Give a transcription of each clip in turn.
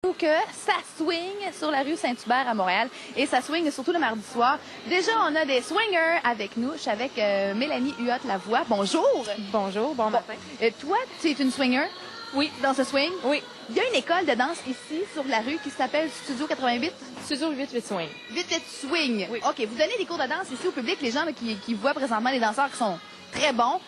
Que ça swing sur la rue Saint-Hubert à Montréal et ça swing surtout le mardi soir. Déjà, on a des swingers avec nous. Je suis avec Mélanie Huot-Lavoie. Bonjour! Bonjour, bon matin. Toi, tu es une swinger? Oui. Dans ce swing? Oui. Il y a une école de danse ici sur la rue qui s'appelle Studio 88. Studio 88 Swing. 88 Swing. Oui. OK, vous donnez des cours de danse ici au public, les gens là, qui voient présentement les danseurs qui sont très bons.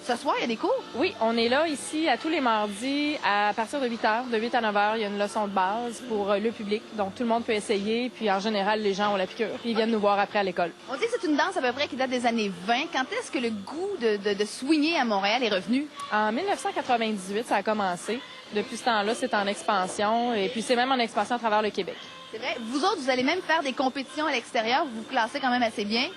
Ce soir, il y a des cours? Oui, on est là ici à tous les mardis à partir de 8 h. De 8 à 9 h, il y a une leçon de base pour le public. Donc, tout le monde peut essayer. Puis, en général, les gens ont la piqûre. Puis, ils viennent nous voir après à l'école. On dit que c'est une danse à peu près qui date des années 20. Quand est-ce que le goût de swinger à Montréal est revenu? En 1998, ça a commencé. Depuis ce temps-là, c'est en expansion. Et puis, c'est même en expansion à travers le Québec. C'est vrai. Vous autres, vous allez même faire des compétitions à l'extérieur. Vous vous classez quand même assez bien.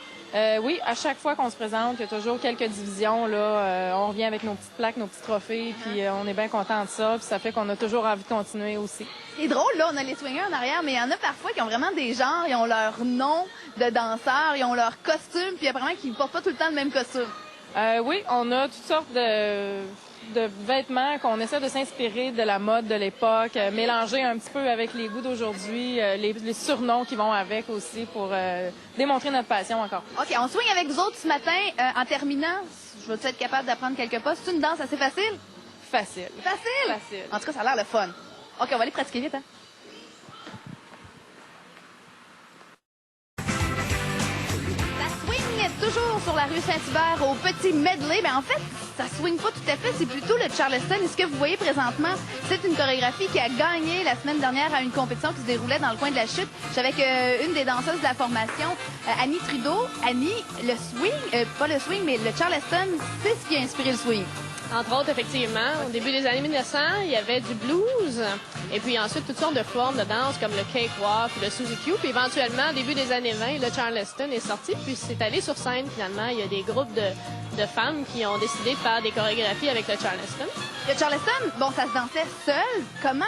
Oui, à chaque fois qu'on se présente, il y a toujours quelques divisions. Là, on revient avec nos petites plaques, nos petits trophées, puis on est bien content de ça. Puis ça fait qu'on a toujours envie de continuer aussi. C'est drôle, là, on a les swingers en arrière, mais il y en a parfois qui ont vraiment des genres, ils ont leur nom de danseur, ils ont leur costume, puis il y a vraiment qui ne portent pas tout le temps le même costume. Oui, on a toutes sortes de vêtements qu'on essaie de s'inspirer de la mode de l'époque, mélanger un petit peu avec les goûts d'aujourd'hui, les surnoms qui vont avec aussi pour démontrer notre passion encore. OK, on swing avec vous autres ce matin. En terminant, je vais être capable d'apprendre quelques pas. C'est une danse assez facile? Facile. Facile? Facile. En tout cas, ça a l'air le fun. OK, on va aller pratiquer vite, hein? Toujours sur la rue Saint-Hubert au petit medley. Mais en fait, ça swing pas tout à fait. C'est plutôt le Charleston. Et ce que vous voyez présentement, c'est une chorégraphie qui a gagné la semaine dernière à une compétition qui se déroulait dans le coin de la Chute. Je suis avec une des danseuses de la formation, Annie Trudeau. Annie, le swing, pas le swing, mais le Charleston, c'est ce qui a inspiré le swing. Entre autres, effectivement, au début des années 1900, il y avait du blues, et puis ensuite toutes sortes de formes de danse comme le cakewalk, le Suzy Q, puis éventuellement, au début des années 20, le Charleston est sorti, puis c'est allé sur scène finalement. Il y a des groupes de femmes qui ont décidé de faire des chorégraphies avec le Charleston. Le Charleston, bon, ça se dansait seul. Comment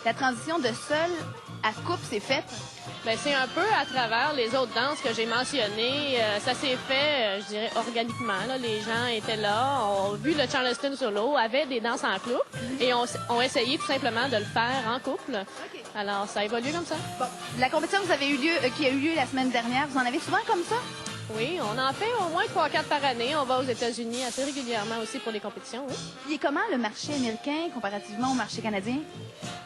la transition de seul à couple s'est faite? Bien, c'est un peu à travers les autres danses que j'ai mentionnées. Ça s'est fait, je dirais, organiquement. Là. Les gens étaient là, ont vu le Charleston solo, avaient des danses en couple et ont essayé tout simplement de le faire en couple. Okay. Alors, ça a évolué comme ça. Bon, la compétition que vous avez qui a eu lieu la semaine dernière, vous en avez souvent comme ça? Oui, on en fait au moins 3-4 par année. On va aux États-Unis assez régulièrement aussi pour des compétitions, oui. Et comment le marché américain comparativement au marché canadien?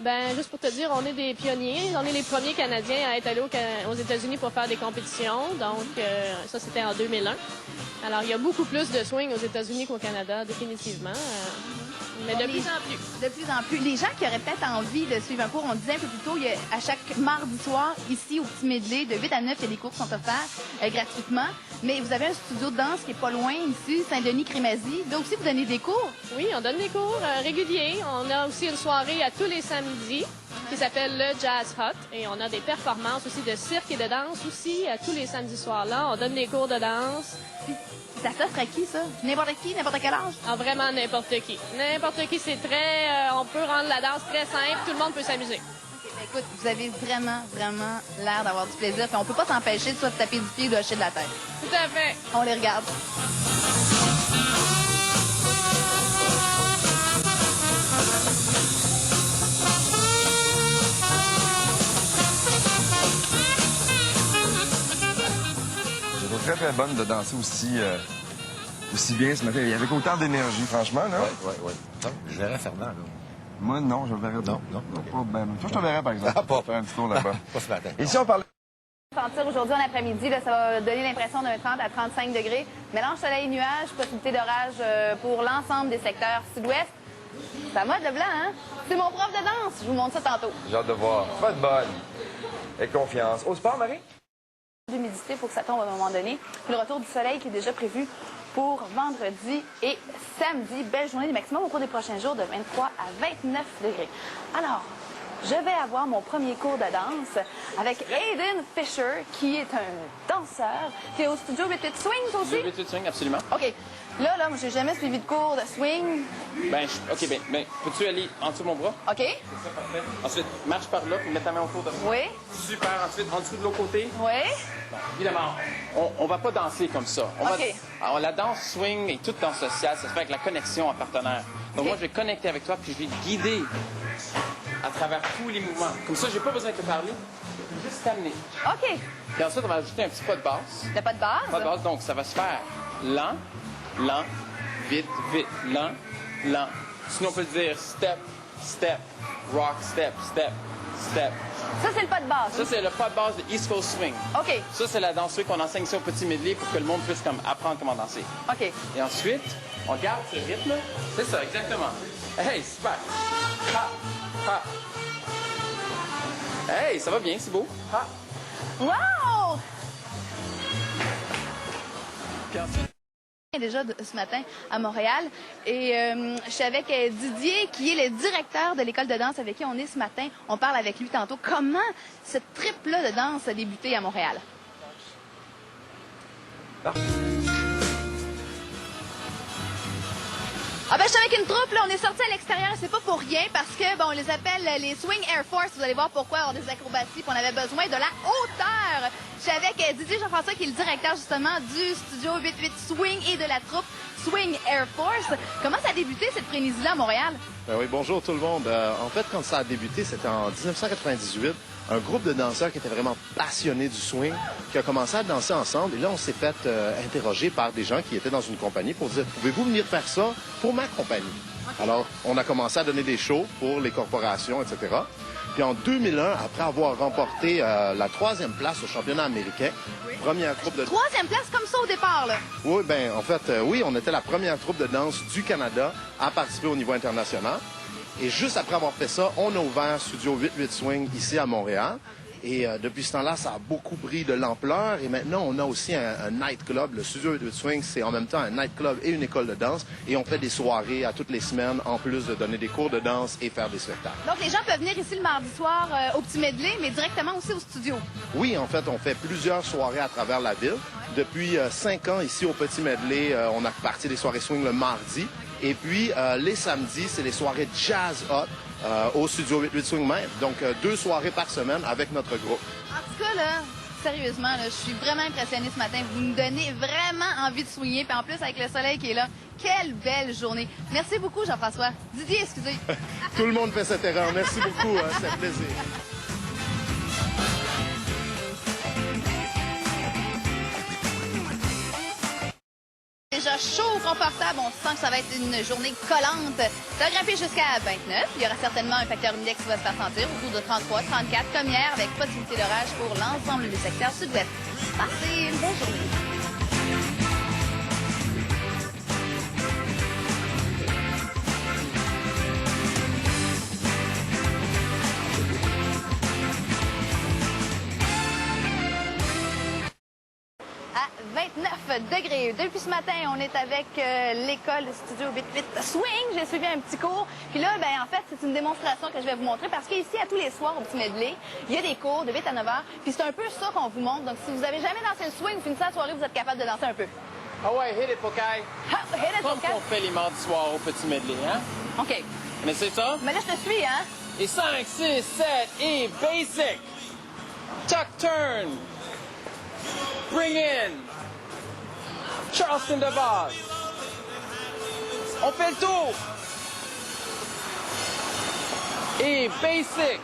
Ben, juste pour te dire, on est des pionniers. On est les premiers Canadiens à être allés aux États-Unis pour faire des compétitions. Donc, ça, c'était en 2001. Alors, il y a beaucoup plus de swing aux États-Unis qu'au Canada, définitivement. Mais de plus en plus. De plus en plus. Les gens qui auraient peut-être envie de suivre un cours, on disait un peu plus tôt, à chaque mardi soir, ici au Petit Medley, de 8 à 9, il y a des cours qui sont offerts gratuitement. Mais vous avez un studio de danse qui est pas loin ici, Saint-Denis-Crémazie. Là aussi, vous donnez des cours? Oui, on donne des cours réguliers. On a aussi une soirée à tous les samedis qui s'appelle le Jazz Hot. Et on a des performances aussi de cirque et de danse aussi à tous les samedis soirs-là. On donne des cours de danse. Ça s'offre à qui, ça? N'importe qui, n'importe quel âge? Ah, vraiment n'importe qui. N'importe qui, c'est très... on peut rendre la danse très simple. Tout le monde peut s'amuser. Okay, ben écoute, vous avez vraiment, vraiment l'air d'avoir du plaisir. Puis on peut pas s'empêcher de soit de taper du pied ou de hocher de la tête. Tout à fait. On les regarde. Très, très bonne de danser aussi bien ce matin. Avec autant d'énergie, franchement, là. Oui. Non, je verrais Fernand, là. Moi, non, je le verrais pas. Non. Pas ben. Toi, je te verrais, par exemple. Ah, pas. Faire un petit tour là-bas. Pas ce matin. Et si on parlait... Sentir aujourd'hui en après-midi, là, ça va donner l'impression d'un 30 à 35 degrés. Mélange soleil-nuage, possibilité d'orage pour l'ensemble des secteurs sud-ouest. Ça mode le blanc, hein? C'est mon prof de danse. Je vous montre ça tantôt. J'ai hâte de voir. Pas de bonne. Et confiance. Au sport, Marie? L'humidité pour que ça tombe à un moment donné. Puis le retour du soleil qui est déjà prévu pour vendredi et samedi. Belle journée du maximum au cours des prochains jours de 23 à 29 degrés. Alors, je vais avoir mon premier cours de danse avec Aiden Fisher, qui est un danseur, qui est au studio 88 Swing, toi aussi? 88 Swing, absolument. OK. Là, moi, j'ai jamais suivi de cours de swing. OK, peux-tu aller en dessous de mon bras? OK. C'est ça, parfait. Ensuite, marche par là, puis mets ta main autour de moi. Oui. Super. Ensuite, en dessous de l'autre côté. Oui. Bon, évidemment, on va pas danser comme ça. OK. Alors, la danse swing et toute danse sociale, ça se fait avec la connexion en partenaire. Donc, moi, je vais connecter avec toi, puis je vais te guider à travers tous les mouvements. Comme ça, j'ai pas besoin de te parler. Je vais juste t'amener. OK. Puis ensuite, on va ajouter un petit pas de basse. T'as pas de base? Pas de basse, donc ça va se faire lent, lent, vite, vite, lent, lent. Sinon, on peut le dire step, step, rock, step, step, step. Ça, c'est le pas de base. Ça, c'est le pas de base de East Coast Swing. OK. Ça, c'est la danse qu'on enseigne ici au petit medley pour que le monde puisse comme apprendre comment danser. OK. Et ensuite, on garde ce rythme. C'est ça, exactement. Hey, super. Ha, ha. Hey, ça va bien, c'est beau. Ha. Wow! Puis ensuite, Déjà ce matin à Montréal et je suis avec Didier qui est le directeur de l'école de danse avec qui on est ce matin. On parle avec lui tantôt. Comment ce trip-là de danse a débuté à Montréal? Ah ben je suis avec une troupe, là, on est sorti à l'extérieur et c'est pas pour rien parce que, bon, on les appelle les Swing Air Force. Vous allez voir pourquoi on a des acrobaties puis on avait besoin de la hauteur. Je suis avec Didier Jean-François qui est le directeur justement du studio 88 Swing et de la troupe Swing Air Force. Comment ça a débuté cette frénésie-là à Montréal? Oui, bonjour tout le monde. En fait, quand ça a débuté, c'était en 1998. Un groupe de danseurs qui était vraiment passionnés du swing, qui a commencé à danser ensemble. Et là, on s'est fait interroger par des gens qui étaient dans une compagnie pour dire, pouvez-vous venir faire ça pour ma compagnie? Alors, on a commencé à donner des shows pour les corporations, etc. Puis en 2001, après avoir remporté la 3e place au championnat américain, première troupe de... 3e place comme ça au départ, là? Oui, ben en fait, oui, on était la première troupe de danse du Canada à participer au niveau international. Et juste après avoir fait ça, on a ouvert Studio 88 Swing ici à Montréal. Et depuis ce temps-là, ça a beaucoup pris de l'ampleur. Et maintenant, on a aussi un nightclub. Le Studio 88 Swing, c'est en même temps un nightclub et une école de danse. Et on fait des soirées à toutes les semaines, en plus de donner des cours de danse et faire des spectacles. Donc les gens peuvent venir ici le mardi soir au petit medley, mais directement aussi au studio. Oui, en fait, on fait plusieurs soirées à travers la ville. Depuis 5 ans, ici au Petit Medley, on a parti des soirées swing le mardi. Et puis, les samedis, c'est les soirées jazz hot au Studio 88 Swing même. Donc, 2 soirées par semaine avec notre groupe. En tout cas, là, sérieusement, là, je suis vraiment impressionnée ce matin. Vous nous donnez vraiment envie de swinger. Puis en plus, avec le soleil qui est là, quelle belle journée. Merci beaucoup, Jean-François. Didier, excusez. Tout le monde fait cette erreur. Merci beaucoup, hein, c'est un plaisir. Déjà chaud, confortable, on sent que ça va être une journée collante. Ça va grimper jusqu'à 29. Il y aura certainement un facteur index qui va se faire sentir autour de 33, 34 comme hier, avec possibilité d'orage pour l'ensemble du secteur sud-ouest. Passez une belle journée. À 29 degrés. Depuis ce matin, on est avec l'école Studio 88 Swing. J'ai suivi un petit cours. Puis là, ben en fait, c'est une démonstration que je vais vous montrer parce qu'ici, à tous les soirs au petit medley, il y a des cours de 8 à 9 heures. Puis c'est un peu ça qu'on vous montre. Donc, si vous avez jamais dansé le swing, vous finissez la soirée, vous êtes capable de danser un peu. ah ouais, hit it, Pokai. Ha! Hit it, Comme okay? qu'on fait les mardis soirs au petit medley, hein? OK. Mais c'est ça? Mais là, je te suis, hein? Et 5, 6, 7, et basic. Tuck turn. Bring in. Charleston de base. On fait le tour. Et basic.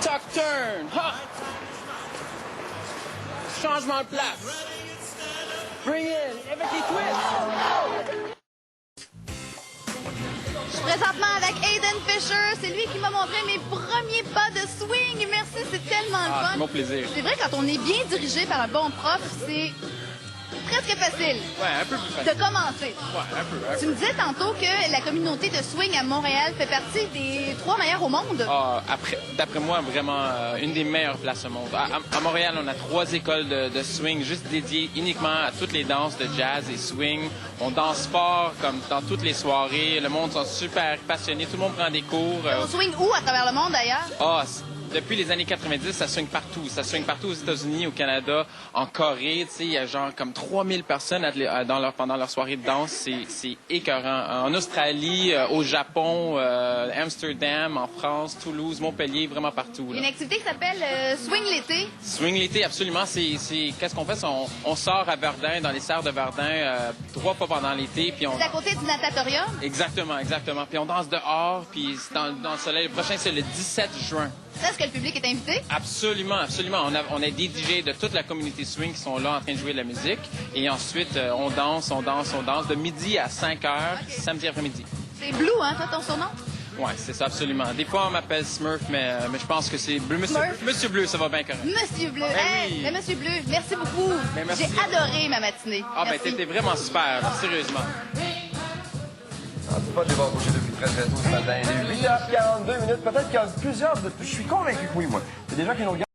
Tuck turn. Ha. Changement de place. Bring in. Avec les twists. Je suis présentement avec Aiden Fisher. C'est lui qui m'a montré mes premiers pas de swing. Merci, c'est tellement le fun. C'est mon plaisir. C'est vrai, quand on est bien dirigé par un bon prof, c'est presque facile Ouais, un peu plus facile. de commencer. Ouais, un peu. Tu me disais tantôt que la communauté de swing à Montréal fait partie des 3 meilleures au monde. Ah, d'après moi, vraiment une des meilleures places au monde. À Montréal, on a 3 écoles de swing juste dédiées uniquement à toutes les danses de jazz et swing. On danse fort comme dans toutes les soirées. Le monde sont super passionnés. Tout le monde prend des cours. On swing où à travers le monde d'ailleurs? Ah, depuis les années 90, ça swing partout. Ça swing partout aux États-Unis, au Canada, en Corée. Tu sais, il y a genre comme 3000 personnes pendant leur soirée de danse. C'est écœurant. En Australie, au Japon, Amsterdam, en France, Toulouse, Montpellier, vraiment partout. Une activité qui s'appelle Swing l'été. Swing l'été, absolument. Qu'est-ce qu'on fait? On sort à Verdun, dans les serres de Verdun, 3 fois pendant l'été. Puis C'est à côté du natatorium. Exactement. Puis on danse dehors, puis dans le soleil. Le prochain, c'est le 17 juin. Est-ce que le public est invité? Absolument. On a des DJ de toute la communauté swing qui sont là en train de jouer de la musique. Et ensuite, on danse de midi à 5 heures, samedi après-midi. C'est Blue, hein, toi, ton surnom? Oui, c'est ça, absolument. Des fois, on m'appelle Smurf, mais je pense que c'est Bleu. Monsieur Bleu, ça va bien correct. Monsieur Bleu. Oui. Mais Monsieur Bleu, merci beaucoup. Ben, merci. J'ai adoré ma matinée. Ah, ben, Merci. t'étais vraiment super, là, sérieusement. En tout cas, débat bouché depuis très tôt ce matin. Il est 8h42 minutes. Peut-être qu'il y a plusieurs... Je suis convaincu que oui, moi. Il y a des gens qui nous regardent.